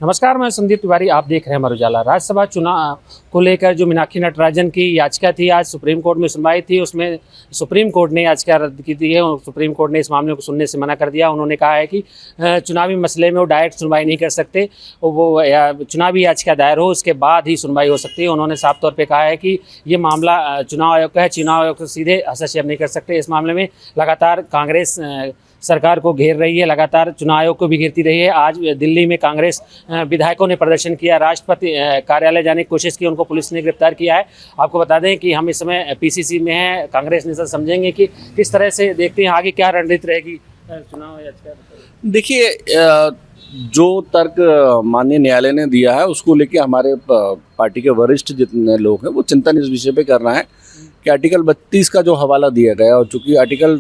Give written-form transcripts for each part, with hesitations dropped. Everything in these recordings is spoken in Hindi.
नमस्कार, मैं संदीप तिवारी। आप देख रहे हैं अमर उजाला। राज्यसभा चुनाव को लेकर जो मीनाक्षी नटराजन की याचिका थी, आज सुप्रीम कोर्ट में सुनवाई थी। उसमें सुप्रीम कोर्ट ने याचिका रद्द की थी और सुप्रीम कोर्ट ने इस मामले को सुनने से मना कर दिया। उन्होंने कहा है कि चुनावी मसले में वो डायरेक्ट सुनवाई नहीं कर सकते, वो चुनावी याचिका दायर हो उसके बाद ही सुनवाई हो सकती है। उन्होंने साफ तौर पर कहा है कि ये मामला चुनाव आयोग का है, चुनाव आयोग को सीधे हस्तक्षेप नहीं कर सकते। इस मामले में लगातार कांग्रेस सरकार को घेर रही है, लगातार चुनाव आयोग को भी घेरती रही है। आज दिल्ली में कांग्रेस विधायकों ने प्रदर्शन किया, राष्ट्रपति कार्यालय जाने की कोशिश की, उनको पुलिस ने गिरफ्तार किया है। आपको बता दें कि हम इस समय पीसीसी में हैं। कांग्रेस नेता समझेंगे कि किस तरह से देखते हैं आगे क्या रणनीति रहेगी चुनाव याचिका। देखिए, जो तर्क माननीय न्यायालय ने दिया है उसको लेके हमारे पार्टी के वरिष्ठ जितने लोग हैं वो चिंतन इस विषय पे कर रहे हैं कि आर्टिकल 32 का जो हवाला दिया गया, और चूँकि आर्टिकल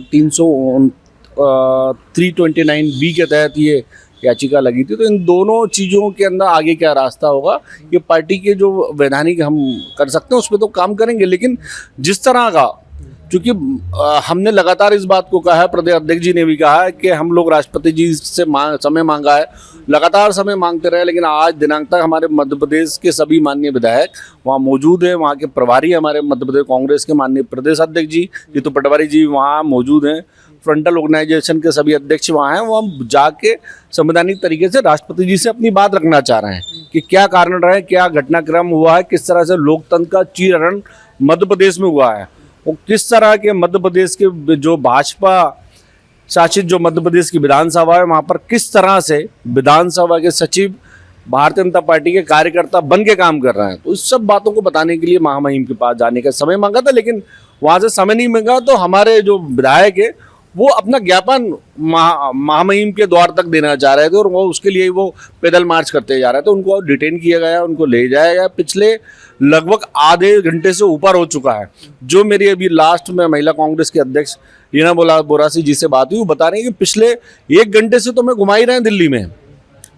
329B के तहत ये याचिका लगी थी, तो इन दोनों चीज़ों के अंदर आगे क्या रास्ता होगा, ये पार्टी के जो वैधानिक हम कर सकते हैं उस पर तो काम करेंगे। लेकिन जिस तरह का, क्योंकि हमने लगातार इस बात को कहा है, प्रदेश अध्यक्ष जी ने भी कहा है कि हम लोग राष्ट्रपति जी से समय मांगा है, लगातार समय मांगते रहे, लेकिन आज दिनांक तक हमारे मध्य प्रदेश के सभी माननीय विधायक वहाँ मौजूद हैं। वहाँ के प्रभारी हमारे मध्य प्रदेश कांग्रेस के माननीय प्रदेश अध्यक्ष जी जीतू पटवारी जी वहाँ मौजूद हैं, फ्रंटल ऑर्गेनाइजेशन के सभी अध्यक्ष वहाँ हैं। वो हम जाके संवैधानिक तरीके से राष्ट्रपति जी से अपनी बात रखना चाह रहे हैं कि क्या कारण रहे, क्या घटनाक्रम हुआ है, किस तरह से लोकतंत्र का चीरहरण मध्य प्रदेश में हुआ है, और किस तरह के मध्य प्रदेश के जो भाजपा शासित जो मध्य प्रदेश की विधानसभा है वहाँ पर किस तरह से विधानसभा के सचिव भारतीय जनता पार्टी के कार्यकर्ता बन के काम कर रहे हैं। तो इस सब बातों को बताने के लिए महामहिम के पास जाने का समय मांगा था, लेकिन वहाँ से समय नहीं मांगा। तो हमारे जो विधायक है वो अपना ज्ञापन महामहिम के द्वार तक देना चाह रहे थे, और वो उसके लिए वो पैदल मार्च करते जा रहे थे। उनको डिटेन किया गया, उनको ले जाया गया। पिछले लगभग आधे घंटे से ऊपर हो चुका है। जो मेरी अभी लास्ट में महिला कांग्रेस के अध्यक्ष रीना बोरासी जी से बात हुई, वो बता रहे हैं कि पिछले 1 घंटे से तो मैं घुमा ही रहे हैं दिल्ली में,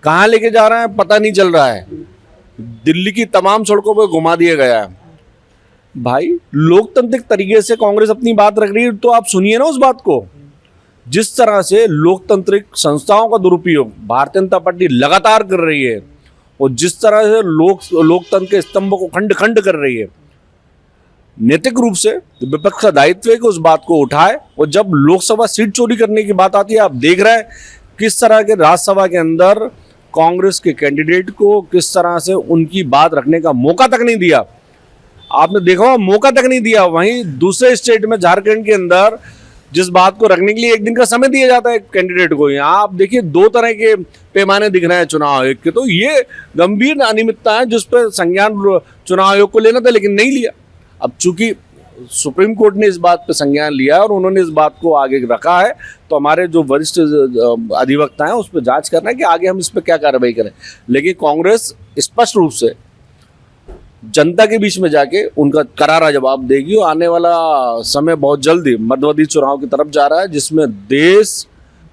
कहाँ लेके जा रहे हैं पता नहीं चल रहा है। दिल्ली की तमाम सड़कों पर घुमा दिया गया है। भाई, लोकतांत्रिक तरीके से कांग्रेस अपनी बात रख रही है तो आप सुनिए ना उस बात को। जिस तरह से लोकतांत्रिक संस्थाओं का दुरुपयोग भारतीय जनता पार्टी लगातार कर रही है, और जिस तरह से लोकतंत्र के स्तंभों को खंड खंड कर रही है, नैतिक रूप से विपक्ष का दायित्व है कि उस बात को उठाए। और जब लोकसभा सीट चोरी करने की बात आती है, आप देख रहे हैं किस तरह के राज्यसभा के अंदर कांग्रेस के कैंडिडेट को किस तरह से उनकी बात रखने का मौका तक नहीं दिया। आपने देखा, मौका तक नहीं दिया। वहीं दूसरे स्टेट में झारखंड के अंदर जिस बात को रखने के लिए 1 दिन का समय दिया जाता है कैंडिडेट को, यहाँ आप देखिए 2 तरह के पैमाने दिख रहे हैं चुनाव आयोग के। तो ये गंभीर अनियमितता है जिस पर संज्ञान चुनाव आयोग को लेना था, लेकिन नहीं लिया। अब चूंकि सुप्रीम कोर्ट ने इस बात पर संज्ञान लिया और उन्होंने इस बात को आगे रखा है, तो हमारे जो वरिष्ठ अधिवक्ता हैं उस पर जांच करना है कि आगे हम इस पर क्या कार्रवाई करें। लेकिन कांग्रेस स्पष्ट रूप से जनता के बीच में जाके उनका करारा जवाब देगी, और आने वाला समय बहुत जल्दी मध्यवर्ती चुनाव की तरफ जा रहा है, जिसमें देश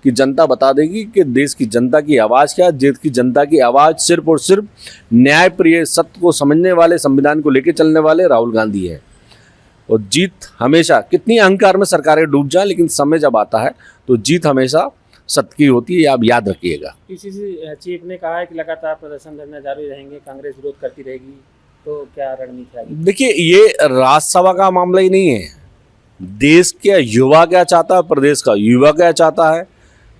की जनता बता देगी कि देश की जनता की आवाज़ क्या है। देश की जनता की आवाज़ सिर्फ और सिर्फ न्यायप्रिय, सत्य को समझने वाले, संविधान को लेकर चलने वाले राहुल गांधी है। और जीत हमेशा, कितनी अहंकार में सरकारें डूब जाएं, लेकिन समय जब आता है तो जीत हमेशा सत्य की होती है, ये आप याद रखिएगा। पीसीसी चीफ ने कहा है कि लगातार प्रदर्शन करने जारी रहेंगे, कांग्रेस विरोध करती रहेगी, तो क्या रणनीति है? देखिए, ये राज्यसभा का मामला ही नहीं है। देश के युवा क्या चाहता है, प्रदेश का युवा क्या चाहता है,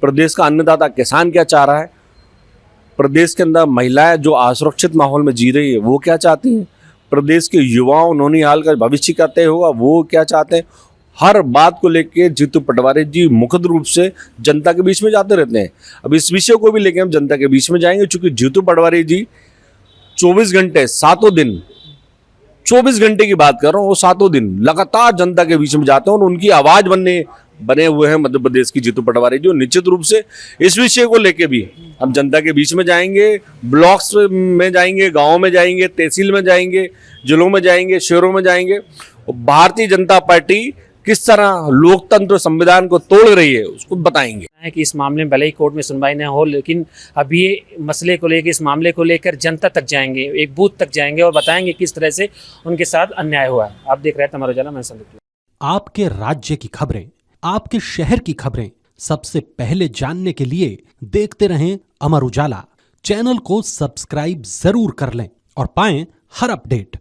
प्रदेश का अन्नदाता किसान क्या चाह रहा है, प्रदेश के अंदर महिलाएं जो असुरक्षित माहौल में जी रही है वो क्या चाहती हैं, प्रदेश के युवाओं नौनिहाल का भविष्य क्या तय होगा वो क्या चाहते हैं। हर बात को लेके जीतू पटवारी जी मुख्य रूप से जनता के बीच में जाते रहते हैं। अब इस विषय को भी लेके हम जनता के बीच में जाएंगे, चूंकि जीतू पटवारी जी 24 घंटे, 7 दिन, 24 घंटे की बात कर रहा हूँ, वो 7 दिन लगातार जनता के बीच में जाते हैं और उनकी आवाज बने हुए हैं मध्य प्रदेश की जीतू पटवारी जी। निश्चित रूप से इस विषय को लेके भी हम जनता के बीच में जाएंगे, ब्लॉक्स में जाएंगे, गाँव में जाएंगे, तहसील में जाएंगे, जिलों में जाएंगे, शहरों में जाएंगे, और भारतीय जनता पार्टी किस तरह लोकतंत्र संविधान को तोड़ रही है उसको बताएंगे। है कि इस मामले में भले ही कोर्ट में सुनवाई न हो, लेकिन अभी ये मसले को लेकर, इस मामले को लेकर जनता तक जाएंगे, एक बूथ तक जाएंगे और बताएंगे किस तरह से उनके साथ अन्याय हुआ है। आप देख रहे हैं अमर उजाला, मैं संदीप। आपके राज्य की खबरें, आपके शहर की खबरें सबसे पहले जानने के लिए देखते रहें अमर उजाला। चैनल को सब्सक्राइब जरूर कर लें और पाएं हर अपडेट।